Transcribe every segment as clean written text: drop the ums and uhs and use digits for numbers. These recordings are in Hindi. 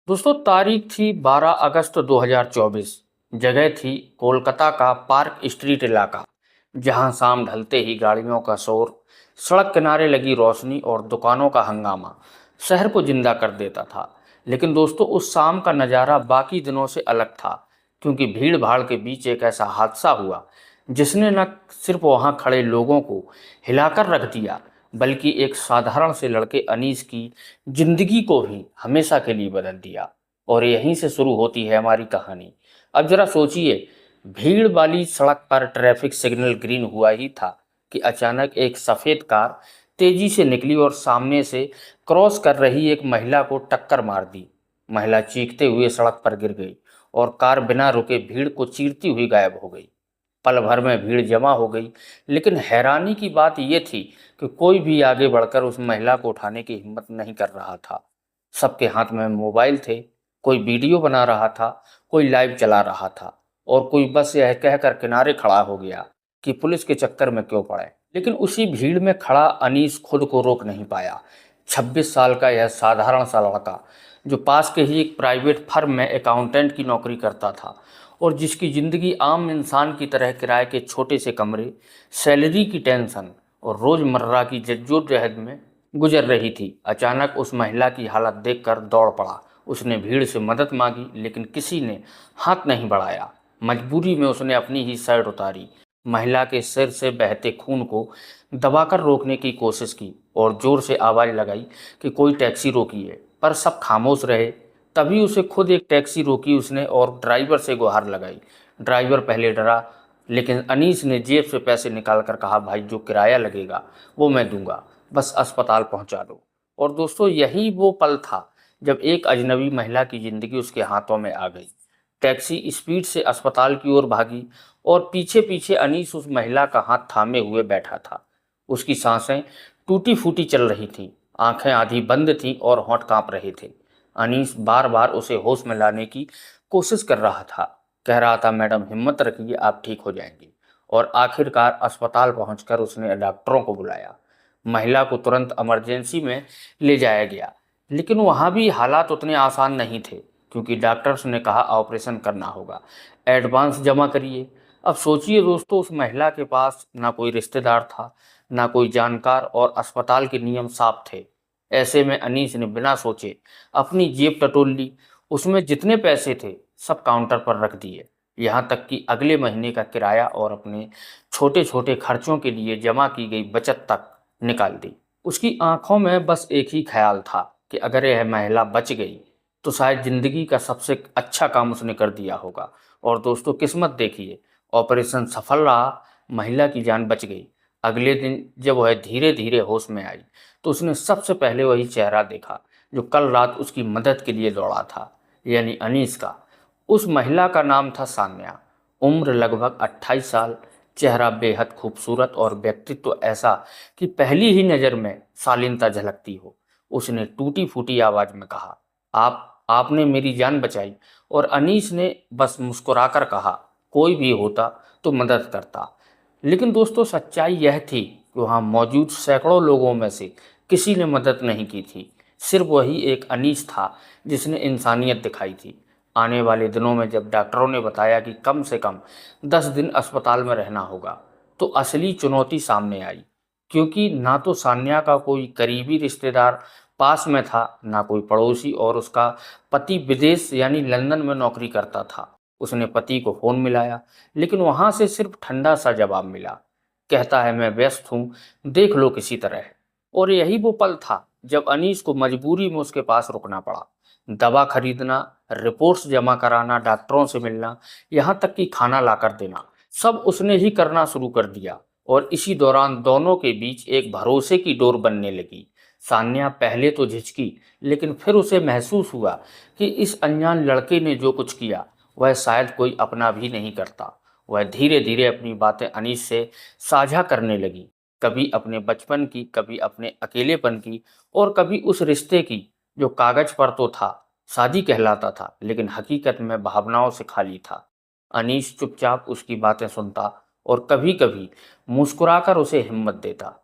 दोस्तों तारीख थी 12 अगस्त 2024। जगह थी कोलकाता का पार्क स्ट्रीट इलाका, जहां शाम ढलते ही गाड़ियों का शोर, सड़क किनारे लगी रोशनी और दुकानों का हंगामा शहर को जिंदा कर देता था। लेकिन दोस्तों उस शाम का नज़ारा बाकी दिनों से अलग था, क्योंकि भीड़ भाड़ के बीच एक ऐसा हादसा हुआ जिसने न सिर्फ वहां खड़े लोगों को हिलाकर रख दिया, बल्कि एक साधारण से लड़के अनीस की जिंदगी को भी हमेशा के लिए बदल दिया। और यहीं से शुरू होती है हमारी कहानी। अब जरा सोचिए, भीड़ वाली सड़क पर ट्रैफिक सिग्नल ग्रीन हुआ ही था कि अचानक एक सफ़ेद कार तेजी से निकली और सामने से क्रॉस कर रही एक महिला को टक्कर मार दी। महिला चीखते हुए सड़क पर गिर गई और कार बिना रुके भीड़ को चीरती हुई गायब हो गई। पल भर में भीड़ जमा हो गई, लेकिन हैरानी की बात यह थी कि कोई भी आगे बढ़कर उस महिला को उठाने की हिम्मत नहीं कर रहा था। सबके हाथ में मोबाइल थे, कोई वीडियो बना रहा था, कोई लाइव चला रहा था, और कोई बस यह कहकर किनारे खड़ा हो गया कि पुलिस के चक्कर में क्यों पड़े। लेकिन उसी भीड़ में खड़ा अनीस खुद को रोक नहीं पाया। 26 साल का यह साधारण सा लड़का, जो पास के ही एक प्राइवेट फर्म में अकाउंटेंट की नौकरी करता था और जिसकी ज़िंदगी आम इंसान की तरह किराए के छोटे से कमरे, सैलरी की टेंशन और रोज़मर्रा की जद्दोजहद में गुजर रही थी, अचानक उस महिला की हालत देखकर दौड़ पड़ा। उसने भीड़ से मदद मांगी, लेकिन किसी ने हाथ नहीं बढ़ाया। मजबूरी में उसने अपनी ही शर्ट उतारी, महिला के सिर से बहते खून को दबाकर रोकने की कोशिश की और ज़ोर से आवाज़ लगाई कि कोई टैक्सी रोकिए, पर सब खामोश रहे। तभी उसे खुद एक टैक्सी रोकी उसने और ड्राइवर से गुहार लगाई। ड्राइवर पहले डरा, लेकिन अनीस ने जेब से पैसे निकालकर कहा, भाई जो किराया लगेगा वो मैं दूंगा, बस अस्पताल पहुंचा दो। और दोस्तों यही वो पल था जब एक अजनबी महिला की ज़िंदगी उसके हाथों में आ गई। टैक्सी स्पीड से अस्पताल की ओर भागी और पीछे पीछे अनीस उस महिला का हाथ थामे हुए बैठा था। उसकी सांसें टूटी फूटी चल रही थीं, आंखें आधी बंद थीं और होंठ कांप रहे थे। अनीस बार बार उसे होश में लाने की कोशिश कर रहा था, कह रहा था, मैडम हिम्मत रखिए, आप ठीक हो जाएंगी। और आखिरकार अस्पताल पहुंचकर उसने डॉक्टरों को बुलाया। महिला को तुरंत इमरजेंसी में ले जाया गया, लेकिन वहां भी हालात उतने आसान नहीं थे, क्योंकि डॉक्टर्स ने कहा ऑपरेशन करना होगा, एडवांस जमा करिए। अब सोचिए दोस्तों, उस महिला के पास ना कोई रिश्तेदार था, ना कोई जानकार, और अस्पताल के नियम साफ थे। ऐसे में अनीस ने बिना सोचे अपनी जेब टटोल ली। उसमें जितने पैसे थे सब काउंटर पर रख दिए, यहाँ तक कि अगले महीने का किराया और अपने छोटे छोटे खर्चों के लिए जमा की गई बचत तक निकाल दी। उसकी आंखों में बस एक ही ख्याल था कि अगर यह महिला बच गई तो शायद जिंदगी का सबसे अच्छा काम उसने कर दिया होगा। और दोस्तों किस्मत देखिए, ऑपरेशन सफल रहा, महिला की जान बच गई। अगले दिन जब वह धीरे धीरे होश में आई तो उसने सबसे पहले वही चेहरा देखा जो कल रात उसकी मदद के लिए दौड़ा था, यानी अनीस का। उस महिला का नाम था सान्या। उम्र लगभग 28 साल, चेहरा बेहद खूबसूरत और व्यक्तित्व ऐसा कि पहली ही नज़र में शालीनता झलकती हो। उसने टूटी फूटी आवाज़ में कहा, आपने मेरी जान बचाई। और अनीस ने बस मुस्कुराकर कहा, कोई भी होता तो मदद करता। लेकिन दोस्तों सच्चाई यह थी कि वहाँ मौजूद सैकड़ों लोगों में से किसी ने मदद नहीं की थी। सिर्फ वही एक अनीस था जिसने इंसानियत दिखाई थी। आने वाले दिनों में जब डॉक्टरों ने बताया कि कम से कम 10 दिन अस्पताल में रहना होगा, तो असली चुनौती सामने आई, क्योंकि ना तो सान्या का कोई करीबी रिश्तेदार पास में था, ना कोई पड़ोसी, और उसका पति विदेश यानी लंदन में नौकरी करता था। उसने पति को फ़ोन मिलाया, लेकिन वहाँ से सिर्फ ठंडा सा जवाब मिला, कहता है मैं व्यस्त हूँ, देख लो किसी तरह। और यही वो पल था जब अनीस को मजबूरी में उसके पास रुकना पड़ा। दवा खरीदना, रिपोर्ट्स जमा कराना, डॉक्टरों से मिलना, यहाँ तक कि खाना लाकर देना, सब उसने ही करना शुरू कर दिया। और इसी दौरान दोनों के बीच एक भरोसे की डोर बनने लगी। सान्या पहले तो झिझकी, लेकिन फिर उसे महसूस हुआ कि इस अनजान लड़के ने जो कुछ किया वह शायद कोई अपना भी नहीं करता। वह धीरे धीरे अपनी बातें अनीस से साझा करने लगी, कभी अपने बचपन की, कभी अपने अकेलेपन की, और कभी उस रिश्ते की जो कागज पर तो था शादी कहलाता था, लेकिन हकीकत में भावनाओं से खाली था। अनीस चुपचाप उसकी बातें सुनता और कभी कभी मुस्कुराकर उसे हिम्मत देता।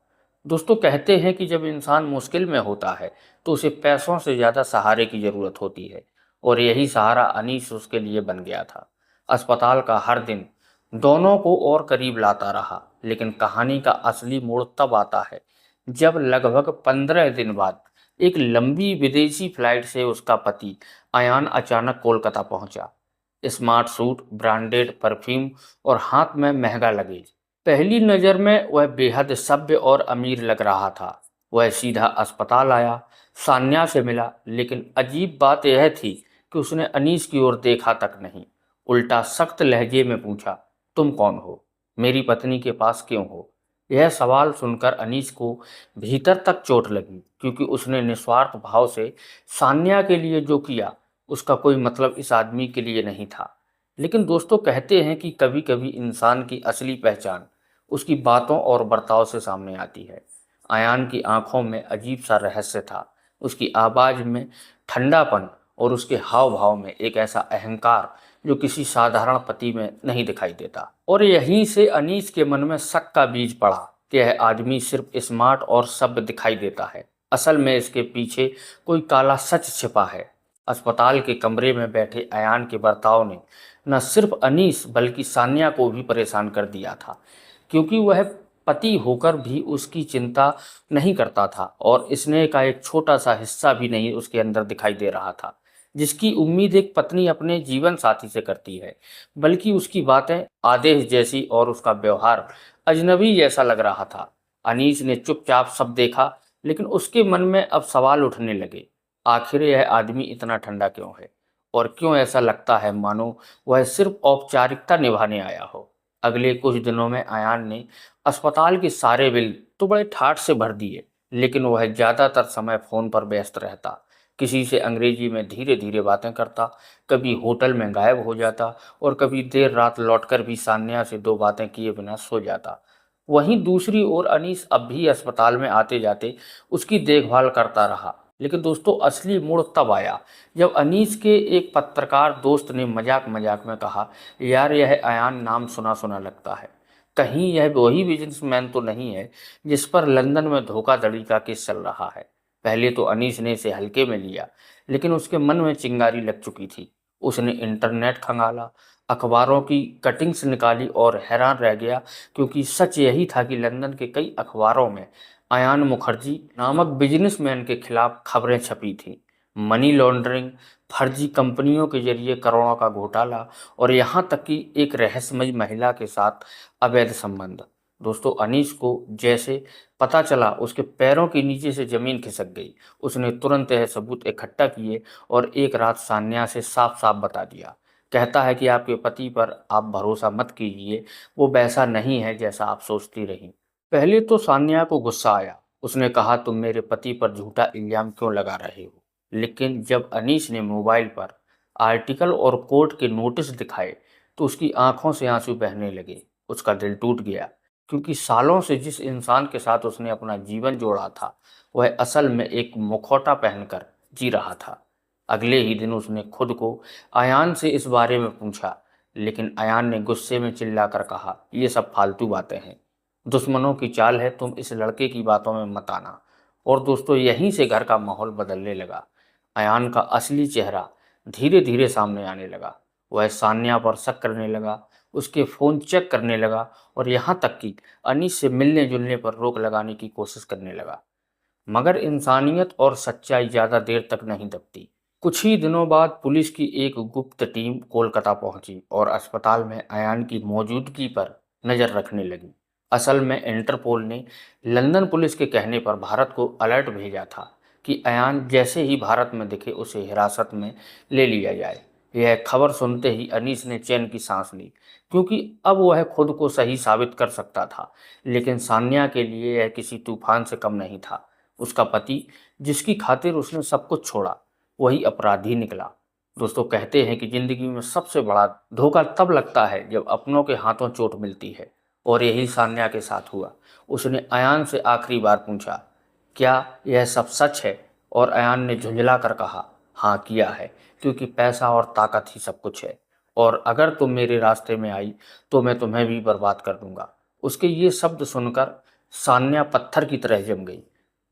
दोस्तों कहते हैं कि जब इंसान मुश्किल में होता है तो उसे पैसों से ज़्यादा सहारे की ज़रूरत होती है, और यही सहारा अनीस उसके लिए बन गया था। अस्पताल का हर दिन दोनों को और करीब लाता रहा, लेकिन कहानी का असली मोड़ तब आता है जब लगभग 15 दिन बाद एक लंबी विदेशी फ्लाइट से उसका पति अयान अचानक कोलकाता पहुंचा। स्मार्ट सूट, ब्रांडेड परफ्यूम और हाथ में महंगा लगेज। पहली नज़र में वह बेहद सभ्य और अमीर लग रहा था। वह सीधा अस्पताल आया, सान्या से मिला, लेकिन अजीब बात यह थी कि उसने अनीस की ओर देखा तक नहीं। उल्टा सख्त लहजे में पूछा, तुम कौन हो? मेरी पत्नी के पास क्यों हो? यह सवाल सुनकर अनीस को भीतर तक चोट लगी, क्योंकि उसने निस्वार्थ भाव से सान्या के लिए जो किया उसका कोई मतलब इस आदमी के लिए नहीं था। लेकिन दोस्तों, कहते हैं कि कभी कभी इंसान की असली पहचान उसकी बातों और बर्ताव से सामने आती है। अयान की आंखों में अजीब सा रहस्य था, उसकी आवाज़ में ठंडापन और उसके हाव भाव में एक ऐसा अहंकार जो किसी साधारण पति में नहीं दिखाई देता। और यहीं से अनीस के मन में शक का बीज पड़ा कि यह आदमी सिर्फ स्मार्ट और सभ्य दिखाई देता है, असल में इसके पीछे कोई काला सच छिपा है। अस्पताल के कमरे में बैठे अयान के बर्ताव ने न सिर्फ अनीस बल्कि सान्या को भी परेशान कर दिया था, क्योंकि वह पति होकर भी उसकी चिंता नहीं करता था और स्नेह का एक छोटा सा हिस्सा भी नहीं उसके अंदर दिखाई दे रहा था, जिसकी उम्मीद एक पत्नी अपने जीवन साथी से करती है। बल्कि उसकी बातें आदेश जैसी और उसका व्यवहार अजनबी जैसा लग रहा था। अनीस ने चुपचाप सब देखा, लेकिन उसके मन में अब सवाल उठने लगे। आखिर यह आदमी इतना ठंडा क्यों है, और क्यों ऐसा लगता है मानो वह सिर्फ औपचारिकता निभाने आया हो। अगले कुछ दिनों में अयान ने अस्पताल के सारे बिल तो बड़े ठाठ से भर दिए, लेकिन वह ज़्यादातर समय फ़ोन पर व्यस्त रहता। किसी से अंग्रेजी में धीरे धीरे बातें करता, कभी होटल में गायब हो जाता और कभी देर रात लौटकर भी सान्या से दो बातें किए बिना सो जाता। वहीं दूसरी ओर अनीस अब भी अस्पताल में आते जाते उसकी देखभाल करता रहा। लेकिन दोस्तों, असली मोड़ तब आया जब अनीस के एक पत्रकार दोस्त ने मजाक मजाक में कहा, यार यह अयान नाम सुना सुना लगता है, कहीं यह वही बिजनेसमैन तो नहीं है जिस पर लंदन में धोखाधड़ी का केस चल रहा है। पहले तो अनीस ने इसे हल्के में लिया, लेकिन उसके मन में चिंगारी लग चुकी थी। उसने इंटरनेट खंगाला, अखबारों की कटिंग्स निकाली और हैरान रह गया, क्योंकि सच यही था कि लंदन के कई अखबारों में अयान मुखर्जी नामक बिजनेसमैन के खिलाफ खबरें छपी थीं। मनी लॉन्ड्रिंग, फर्जी कंपनियों के जरिए करोड़ों का घोटाला और यहाँ तक कि एक रहस्यमयी महिला के साथ अवैध संबंध। दोस्तों, अनीस को जैसे पता चला, उसके पैरों के नीचे से जमीन खिसक गई। उसने तुरंत यह सबूत इकट्ठा किए और एक रात सान्या से साफ साफ बता दिया। कहता है कि आपके पति पर आप भरोसा मत कीजिए, वो वैसा नहीं है जैसा आप सोचती रही। पहले तो सान्या को गुस्सा आया। उसने कहा, तुम मेरे पति पर झूठा इल्जाम क्यों लगा रहे हो? लेकिन जब अनीस ने मोबाइल पर आर्टिकल और कोर्ट के नोटिस दिखाए तो उसकी आंखों से आंसू बहने लगे। उसका दिल टूट गया, क्योंकि सालों से जिस इंसान के साथ उसने अपना जीवन जोड़ा था वह असल में एक मुखौटा पहनकर जी रहा था। अगले ही दिन उसने खुद को अयान से इस बारे में पूछा, लेकिन अयान ने गुस्से में चिल्लाकर कहा, ये सब फालतू बातें हैं, दुश्मनों की चाल है, तुम इस लड़के की बातों में मत आना। और दोस्तों, यहीं से घर का माहौल बदलने लगा। अयान का असली चेहरा धीरे धीरे सामने आने लगा। वह सान्या पर शक करने लगा, उसके फ़ोन चेक करने लगा और यहाँ तक कि अनीस से मिलने जुलने पर रोक लगाने की कोशिश करने लगा। मगर इंसानियत और सच्चाई ज़्यादा देर तक नहीं दबती। कुछ ही दिनों बाद पुलिस की एक गुप्त टीम कोलकाता पहुंची और अस्पताल में अयान की मौजूदगी पर नज़र रखने लगी। असल में इंटरपोल ने लंदन पुलिस के कहने पर भारत को अलर्ट भेजा था कि अयान जैसे ही भारत में दिखे उसे हिरासत में ले लिया जाए। यह खबर सुनते ही अनीस ने चैन की सांस ली, क्योंकि अब वह खुद को सही साबित कर सकता था। लेकिन सान्या के लिए यह किसी तूफान से कम नहीं था। उसका पति, जिसकी खातिर उसने सब कुछ छोड़ा, वही अपराधी निकला। दोस्तों, कहते हैं कि जिंदगी में सबसे बड़ा धोखा तब लगता है जब अपनों के हाथों चोट मिलती है, और यही सान्या के साथ हुआ। उसने अयान से आखिरी बार पूछा, क्या यह सब सच है? और अयान ने झुंझला कर कहा, हाँ किया है, क्योंकि पैसा और ताकत ही सब कुछ है, और अगर तुम मेरे रास्ते में आई तो मैं तुम्हें भी बर्बाद कर दूंगा। उसके ये शब्द सुनकर सान्या पत्थर की तरह जम गई।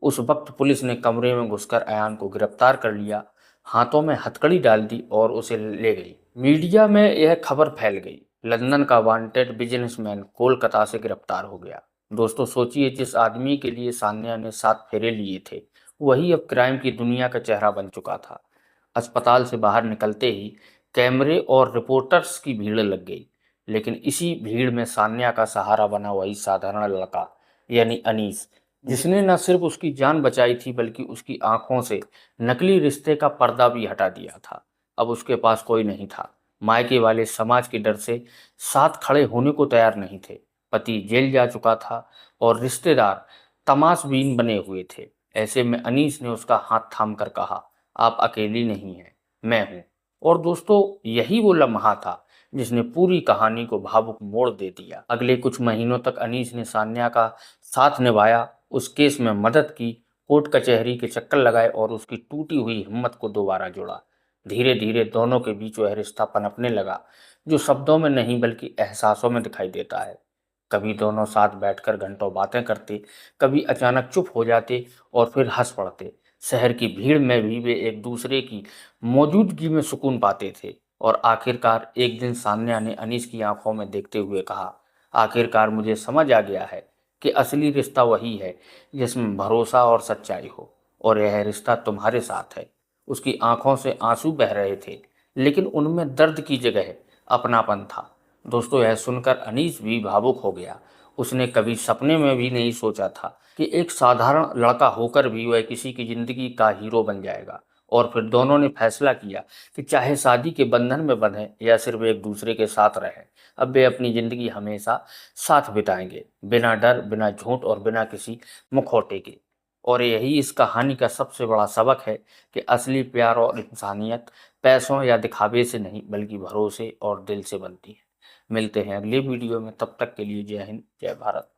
उस वक्त पुलिस ने कमरे में घुसकर अयान को गिरफ्तार कर लिया। हाथों में हथकड़ी डाल दी और उसे ले गई। मीडिया में यह खबर फैल गई, लंदन का वांटेड बिजनेसमैन कोलकाता से गिरफ्तार हो गया। दोस्तों सोचिए, जिस आदमी के लिए सान्या ने 7 फेरे लिए थे, वही अब क्राइम की दुनिया का चेहरा बन चुका था। अस्पताल से बाहर निकलते ही कैमरे और रिपोर्टर्स की भीड़ लग गई, लेकिन इसी भीड़ में सान्या का सहारा बना वही साधारण लड़का, यानी अनीस, जिसने न सिर्फ उसकी जान बचाई थी बल्कि उसकी आंखों से नकली रिश्ते का पर्दा भी हटा दिया था। अब उसके पास कोई नहीं था। मायके वाले समाज के डर से साथ खड़े होने को तैयार नहीं थे। पति जेल जा चुका था और रिश्तेदार तमाशबीन बने हुए थे। ऐसे में अनीस ने उसका हाथ थाम कर कहा, आप अकेली नहीं हैं, मैं हूं। और दोस्तों यही वो लम्हा था जिसने पूरी कहानी को भावुक मोड़ दे दिया। अगले कुछ महीनों तक अनीस ने सान्या का साथ निभाया, उस केस में मदद की, कोर्ट कचहरी के चक्कर लगाए और उसकी टूटी हुई हिम्मत को दोबारा जोड़ा। धीरे धीरे दोनों के बीच वह रिश्ता पनपने लगा, जो शब्दों में नहीं बल्कि एहसासों में दिखाई देता है। कभी दोनों साथ बैठकर घंटों बातें करते, कभी अचानक चुप हो जाते और फिर हंस पड़ते। शहर की भीड़ में भी वे एक दूसरे की मौजूदगी में सुकून पाते थे। और आखिरकार एक दिन सान्या ने अनीस की आंखों में देखते हुए कहा, आखिरकार मुझे समझ आ गया है कि असली रिश्ता वही है जिसमें भरोसा और सच्चाई हो, और यह रिश्ता तुम्हारे साथ है। उसकी आंखों से आंसू बह रहे थे, लेकिन उनमें दर्द की जगह अपनापन था। दोस्तों यह सुनकर अनीस भी भावुक हो गया। उसने कभी सपने में भी नहीं सोचा था कि एक साधारण लड़का होकर भी वह किसी की जिंदगी का हीरो बन जाएगा। और फिर दोनों ने फैसला किया कि चाहे शादी के बंधन में बंधे या सिर्फ एक दूसरे के साथ रहें, अब वे अपनी जिंदगी हमेशा साथ बिताएंगे, बिना डर, बिना झूठ और बिना किसी मुखौटे के। और यही इस कहानी का सबसे बड़ा सबक है कि असली प्यार और इंसानियत पैसों या दिखावे से नहीं बल्कि भरोसे और दिल से बनती है। मिलते हैं अगले वीडियो में, तब तक के लिए जय हिंद, जय भारत।